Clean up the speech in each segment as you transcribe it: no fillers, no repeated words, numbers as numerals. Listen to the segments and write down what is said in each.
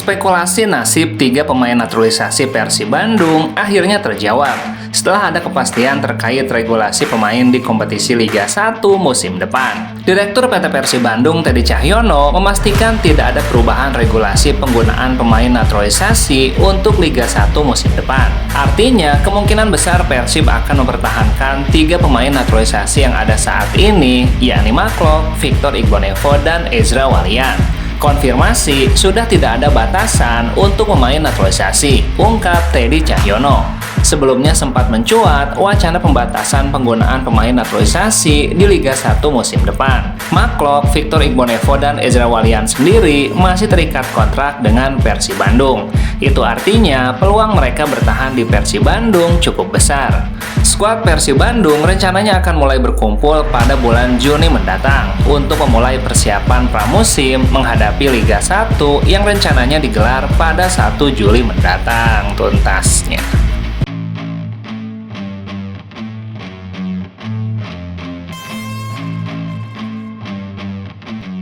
Spekulasi nasib 3 pemain naturalisasi Persib Bandung akhirnya terjawab setelah ada kepastian terkait regulasi pemain di kompetisi Liga 1 musim depan. Direktur PT Persib Bandung Teddy Cahyono memastikan tidak ada perubahan regulasi penggunaan pemain naturalisasi untuk Liga 1 musim depan. Artinya, kemungkinan besar Persib akan mempertahankan 3 pemain naturalisasi yang ada saat ini, yakni Maklok, Victor Igbonevo, dan Ezra Walian. Konfirmasi sudah tidak ada batasan untuk pemain naturalisasi, ungkap Teddy Cahyono. Sebelumnya sempat mencuat wacana pembatasan penggunaan pemain naturalisasi di Liga 1 musim depan. Maklok, Victor Igbonevo, dan Ezra Walian sendiri masih terikat kontrak dengan Persib Bandung. Itu artinya peluang mereka bertahan di Persib Bandung cukup besar. Skuad Persib Bandung rencananya akan mulai berkumpul pada bulan Juni mendatang untuk memulai persiapan pramusim menghadapi Liga 1 yang rencananya digelar pada 1 Juli mendatang tuntasnya.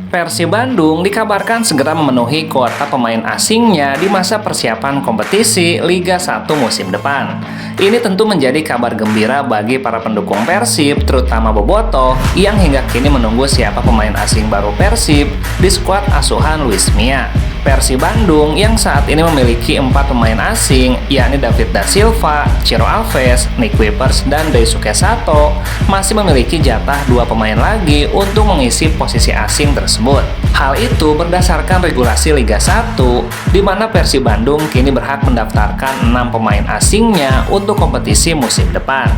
Persib Bandung dikabarkan segera memenuhi kuota pemain asingnya di masa persiapan kompetisi Liga 1 musim depan. Ini tentu menjadi kabar gembira bagi para pendukung Persib, terutama Bobotoh, yang hingga kini menunggu siapa pemain asing baru Persib di skuad asuhan Luis Mia. Persib Bandung yang saat ini memiliki 4 pemain asing, yakni David Da Silva, Ciro Alves, Nick Wipers, dan Daisuke Sato, masih memiliki jatah 2 pemain lagi untuk mengisi posisi asing tersebut. Hal itu berdasarkan regulasi Liga 1, di mana Persib Bandung kini berhak mendaftarkan 6 pemain asingnya untuk kompetisi musim depan.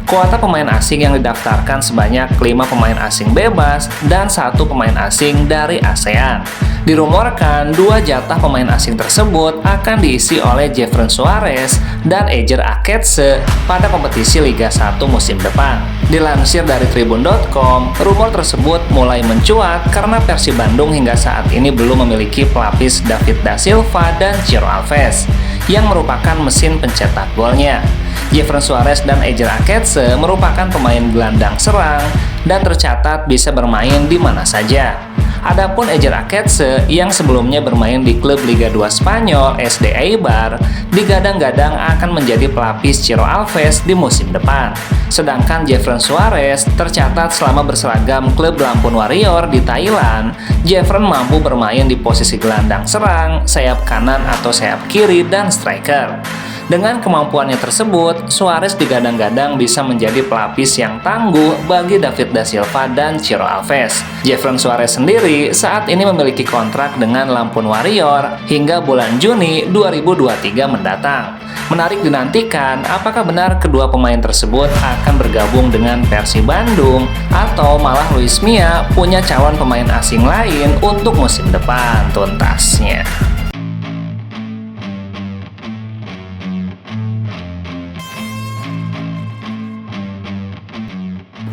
Kuota pemain asing yang didaftarkan sebanyak 5 pemain asing bebas dan 1 pemain asing dari ASEAN. Dirumorkan 2 jatah pemain asing tersebut akan diisi oleh Jefferson Suarez dan Ejer Aketse pada kompetisi Liga 1 musim depan. Dilansir dari Tribun.com, rumor tersebut mulai mencuat karena Persib Bandung hingga saat ini belum memiliki pelapis David Da Silva dan Ciro Alves, yang merupakan mesin pencetak golnya. Jefferson Suarez dan Ejer Aketse merupakan pemain gelandang serang dan tercatat bisa bermain di mana saja. Adapun Ejer Aketse yang sebelumnya bermain di klub Liga 2 Spanyol SD Eibar digadang-gadang akan menjadi pelapis Ciro Alves di musim depan. Sedangkan Jefferson Suarez tercatat selama berseragam klub Lampun Warrior di Thailand, Jefferson mampu bermain di posisi gelandang serang, sayap kanan atau sayap kiri, dan striker. Dengan kemampuannya tersebut, Suarez digadang-gadang bisa menjadi pelapis yang tangguh bagi David Da Silva dan Ciro Alves. Jefferson Suarez sendiri saat ini memiliki kontrak dengan Lampun Warrior hingga bulan Juni 2023 mendatang. Menarik dinantikan apakah benar kedua pemain tersebut akan bergabung dengan Persib Bandung atau malah Luis Mia punya calon pemain asing lain untuk musim depan tuntasnya.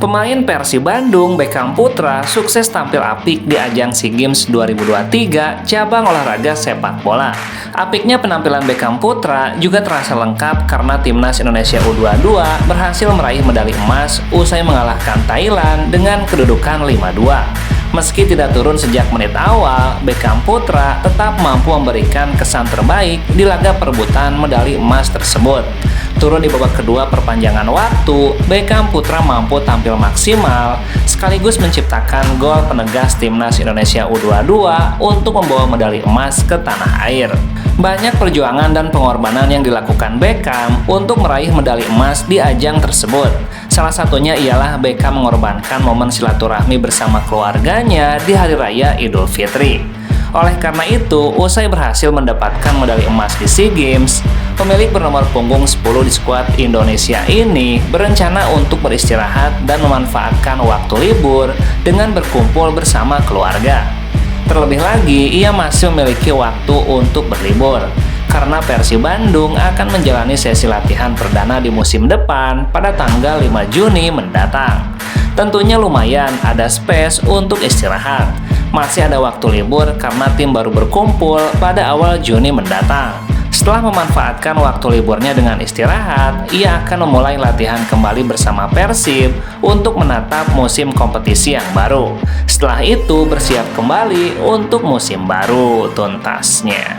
Pemain Persib Bandung, Beckham Putra, sukses tampil apik di ajang SEA Games 2023 cabang olahraga sepak bola. Apiknya penampilan Beckham Putra juga terasa lengkap karena timnas Indonesia U22 berhasil meraih medali emas usai mengalahkan Thailand dengan kedudukan 5-2. Meski tidak turun sejak menit awal, Beckham Putra tetap mampu memberikan kesan terbaik di laga perebutan medali emas tersebut. Turun di babak kedua perpanjangan waktu, Beckham Putra mampu tampil maksimal sekaligus menciptakan gol penegas timnas Indonesia U22 untuk membawa medali emas ke tanah air. Banyak perjuangan dan pengorbanan yang dilakukan Beckham untuk meraih medali emas di ajang tersebut. Salah satunya ialah Beckham mengorbankan momen silaturahmi bersama keluarganya di Hari Raya Idul Fitri. Oleh karena itu, usai berhasil mendapatkan medali emas di SEA Games, pemilik bernomor punggung 10 di skuad Indonesia ini berencana untuk beristirahat dan memanfaatkan waktu libur dengan berkumpul bersama keluarga. Terlebih lagi, ia masih memiliki waktu untuk berlibur, karena Persib Bandung akan menjalani sesi latihan perdana di musim depan pada tanggal 5 Juni mendatang. Tentunya lumayan ada space untuk istirahat. masih ada waktu libur karena tim baru berkumpul pada awal Juni mendatang. Setelah memanfaatkan waktu liburnya dengan istirahat, ia akan memulai latihan kembali bersama Persib untuk menatap musim kompetisi yang baru. Setelah itu bersiap kembali untuk musim baru tuntasnya.